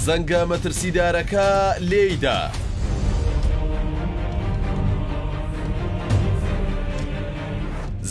زەنگە مەترسیدارەکە لێیدا.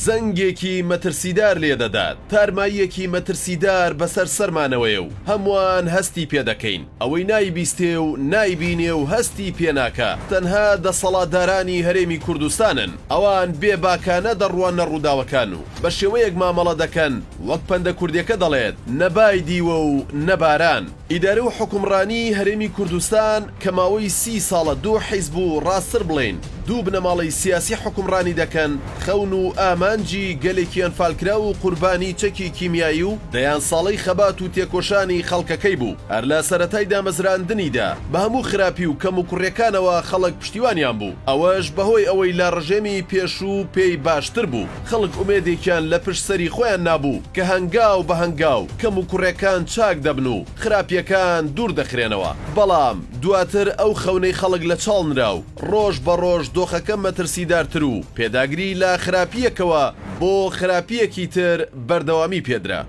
زەنگێکی مەترسیدار لێدەدات، تارماییەکی مەترسیدار بەسەر سەرمانەوەیە و هەمووان هەستی پێدەکەین، ئەوەی نایبیستێ و نایبینێ و هەستی پێناکە تەنها دەسەڵاتدارانی هەرێمی کوردستانن. ئەوان بێباکانە دەڕوانە ڕووداوەکان و بە شێوەیەک مامەڵە دەکەن وەک پەندە کوردیەکە دەڵێت نەبای دیوە و نەباران. ئیدارە و حکومڕانی هەرێمی کوردستان کە ماوەی 30 ساڵە دوو حیزب و ڕاستتر بڵێن دوو بنەماڵی سیاسی حکومڕانی دەکەن، خەون و ئامانجی گەلێکیان فالکرا و قوربانی چەکی کیمیایی و دەیان ساڵەی خەبات و تێکۆشانی خەڵکەکەی بوو. هەر لە سەرەتای دامەزراندنیدا بە هەموو خراپی و کەم و کوڕیەکانەوە خەڵک پشتیوانیان بوو. ئەوەش بەهۆی ئەوەی لە ڕژێمی پێشوو پێی باشتر بوو. خەڵک ئومێدێکیان لە پشت سەری خۆیان نابوو کە هەنگاو بە هەنگاو کەم و کوڕیەکان چاک دەبن و خراپیەکان دوور دەخرێنەوە. بەڵام دواتر ئەو خەونەی خەڵک لە چاڵ نراو ڕۆژ بە ڕۆژ دۆخەکە مەترسیدارتر و پێداگری لە خراپیەکەوە بۆ خراپیەکی تر بەردەوامی پێدرا.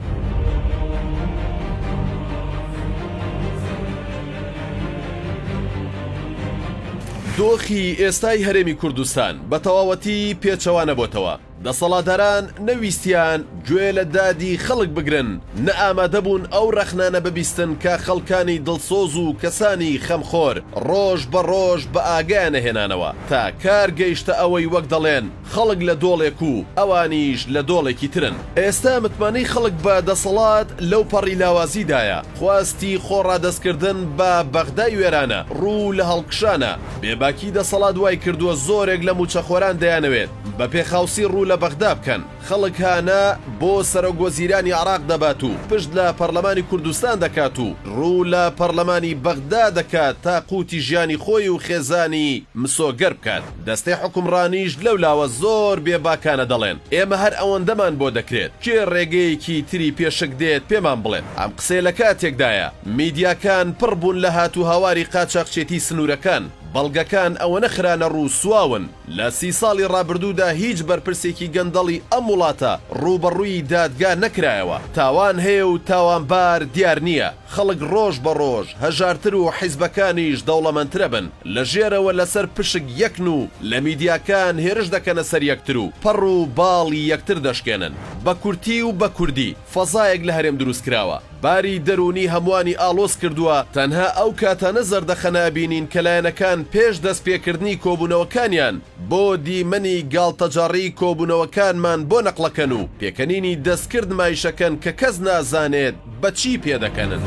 دۆخی ئێستای هەرێمی کوردستان بە تەواوەتی پێچەوانە بۆتەوە. دەسەڵاتداران نەویستیان گوێ لە دادی خەڵک بگرن، نە ئامادەبوون ئەو ڕەخنانە ببیستن کە خەڵکانی دڵسۆز و کەسانی خەمخۆر ڕۆژ بە ڕۆژ بە ئاگایانە هێنانەوە تا کار گەیشتە ئەوەی وەک دەڵێن خەڵک لە دۆڵێک و ئەوانیش لە دۆڵێکی ترن. ئێستا متمانەی خەڵک بە دەسەڵات لەو پەڕی لاوازیدایە، خواستی خۆڕادەستکردن بە بەغدای وێرانە، ڕوو لە هەڵکشانە. بێباکی دەسەڵات وای کردووە زۆرێک لە موچەخۆران دەیانەوێت بە پێخاوسی ڕوو لە بەغدا بکەن. خەڵک هانە بۆ سەرۆکوەزیرانی عێراق دەبات و پشت لە پەرلەمانی کوردستان دەکات و ڕوو لە پەرلەمانی بەغدا دەکات تا قوتی ژیانی خۆی و خێزانی مسۆگەر بکات. دەستەی حکومڕانیش لەو لاوە زۆر بێباکانە دەڵێن ئێمە هەر ئەوەندەمان بۆ دەکرێت کێ ڕێگەیەکی تری پێشک دێت پێمان بڵێن. ئەم قسەی لە کاتێکدایە میدیاکان پڕ بوون لە هاتوو هاواری قاچاقچێتی سنوورەکان. بەڵگەکان ئەوە نەخرانە ڕوو سواون. لە 30 ساڵی ڕابردوودا هیچ بەرپرسێکی گەندەڵی ئەم وڵاتە ڕووبەڕووی دادگا نەکرایەوە. تاوان هەیە و تاوانبار دیار نییە. خەڵک ڕۆژ بە ڕۆژ هەژارتر و حیزبەکانیش دەوڵەمەندترە بن. لە ژێرەوە لەسەر پشک یەکن و لە میدیاکان هێرش دەکەنە سەر یەکتر و پەڕ و باڵی یەکتر دەشکێنن. بە کورتی و بە کوردی فەزایەک لە هەرێم دروست کراوە. باری دەرونی هەمووانی ئالۆز کردووە. تەنها ئەو کاتانە زەردەخەنە بینین کە لایەنەکان پێش دەست پێکردنی کۆبوونەوەکانیان بۆ دیمەنی گاڵتەجاڕی کۆبوونەوەکانمان بۆ نەقڵەکەن و پێکەنینی دەستکرد مایشەکەن کە کەس نازانێت بە چی پێدەکەنن.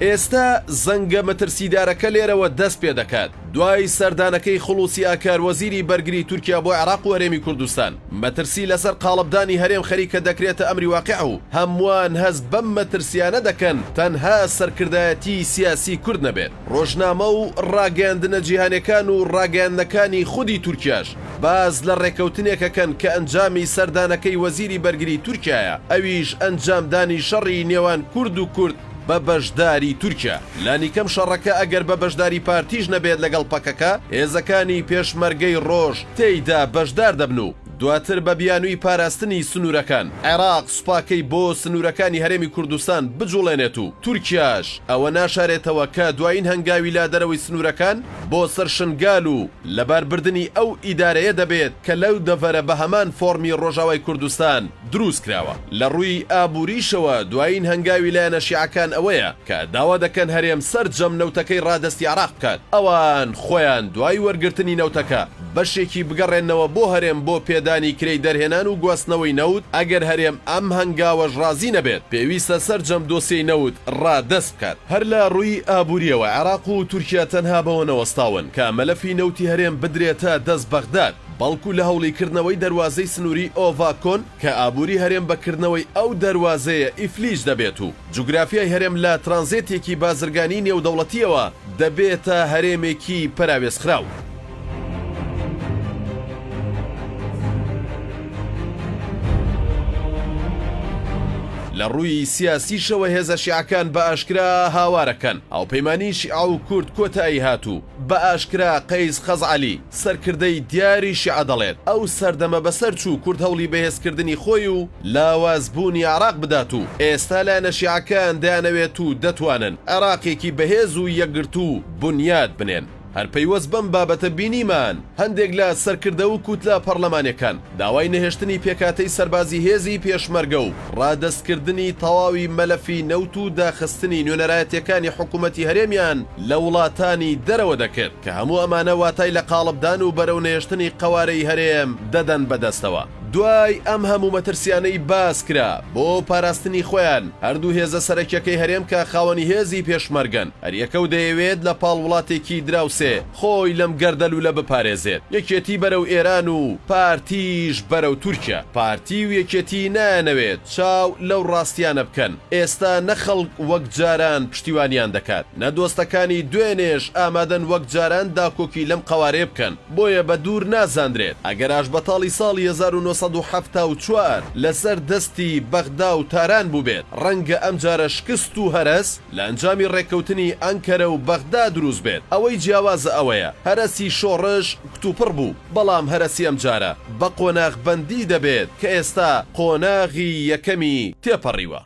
ئێستا زەنگە مەترسیدارەکە لێرەوە دەست پێ دەکات. دوای سەردانەکەی خولوسی ئاکار وەزیری بەرگری تورکیا بۆ عێراق و هەرێمی کوردستان مەترسی لەسەر قاڵبدانی هەرێم خەریکە دەکرێتە ئەمری واقع و هەمووان هەز بەم مەترسیانە دەکەن تەنها سەرکردایەتی سیاسی کورد نەبێت. ڕۆژنامە و ڕاگەاندنە جیهانیەکان و ڕاگەاندنەکانی خودی تورکیاش باز لە ڕێکەوتنێکەکەن کە ئەنجامی سەردانەکەی وەزیری بەرگری تورکیایە، ئەویش ئەنجامدانی شەڕی نێوان کورد و کورد بە بەشداری تورکیا. لانیکەم شەڕەکە ئەگەر بە بەشداری پارتیش نەبێت لەگەڵ پەکەکە هێزەکانی پێشمەرگەی ڕۆژ تێیدا بەشدار دەبن و دواتر بە بیانووی پاراستنی سنوورەکان عێراق سوپاکەی بۆ سنوورەکانی هەرێمی کوردستان بجوڵێنێت و تورکیاش ئەوە ناشارێتەوە کە دوایین هەنگاوی لادەرەوەی سنوورەکان بۆ سەرشنگال و لەباربردنی ئەو ئیدارەیە دەبێت کە لەو دەڤەرە بە هەمان فۆرمی ڕۆژاوای کوردستان دروست کراوە. لە ڕووی ئابووریشەوە دوایین هەنگاوی لایەنە شیعەکان ئەوەیە کە داوا دەکەن هەرێم سەرجەم نەوتەکەی ڕادەستی عێراق بکات. ئەوان خۆیان دوای وەرگرتنی نەوتەکە بەشێکی بگەڕێنەوە بۆ هەرێم بۆ پێدانی کرێی دەرهێنان و گواستنەوەی نەوت. ئەگەر هەرێم ئەم هەنگاوەش ڕازی نەبێت پێویستە سەرجەم دۆسیەی نەوت ڕادەست بکات. هەر لە ڕووی ئابووریەوە عێراق و تورکیا تەنها بەوە نەوەستاون کە مەلەفی نەوتی هەرێم بدرێتە دەست بەغداد بەڵکو لە هەوڵیکردنەوەی دەواازەی سنووری ئۆڤاکۆن کە ئابووری هەرێم بەکردنەوەی ئەو دەواازەیە ئیفلیج دەبێت و جوگرافیای هەرێم لە ترانزیتێکی بازرگانی نێودەوڵەتیەوە دەبێتە هەرێمێکی پەراوێزخراو. لە ڕووی سیاسیشەوە هێزە شیعەکان بە ئاشکرا هاوارەکەن ئەو پەیمانی شیعە و کورد کۆتایی هاتوو بە ئاشکرا قەیس خەزعەلی سەرکردەی دیاری شیعە دەڵێت ئەو سەردەمە بەسەر چوو کورد هەوڵی بەهێزکردنی خۆی و لاوازبوونی عێراق بدات و ئێستا لایەنە شیعەکان دەیانەوێت و دەتوانن عێراقێکی بەهێز و یەکگرت و بنیاد بنێن هەر پەیوەست بەم بابەتە بینیمان هەندێک لە سەرکردە و کوتلە پەرلەمانیەکان داوای نەهێشتنی پێکاتەی سەربازی هێزی پێشمەرگە و ڕادەستکردنی تەواوی مەلەفی نەوت و داخستنی نوێنەرایەتیەکانی حکوومەتی هەرێمیان لە وڵاتانی دەرەوە دەکرد کە هەموو ئەمانە واتای لە قاڵبدان و بەرەو نەهێشتنی قەوارەی هەرێم دەدەن بەدەستەوە دوای ئەم هەموو مەترسیانەی باس کرا بۆ پاراستنی خۆیان هەردوو هێزە سەرەکیەکەی هەرێم کە خاوەنی هێزی پێشمەرگەن هەریەکە و دەیەوێت لە پاڵ وڵاتێکی دراوسێ خۆی لەم گەردەل و لە بپارێزێت یەکێتی بەرەو ئێران و پارتیش بەرەو تورکیا پارتی و یەکێتی نانەوێت چاو لەو ڕاستیانە بکەن ئێستا نەخەڵک وەک جاران پشتیوانیان دەکات نەدۆستەکانی دوێنێش ئامادەن وەک جاران داکۆکی لەم قەوارێ بکەن بۆیە بە دوور نازاندرێت ئەگەراش بەتاڵی ساڵی 1974 لەسەر دەستی بەغدا و تاران بوو بێت ڕەنگە ئەم جارە شکست و هەرس لە ئەنجامی ڕێکەوتنی ئەنکەرە و بەغدا دروست بێت ئەوەی جیاوازە ئەوەیە هەرسی شۆڕش کتوپڕ بوو بەڵام هەرسی ئەم جارە بە قۆناغبەندی دەبێت کە ئێستا قۆناغی یەکەمی تێپەڕیوە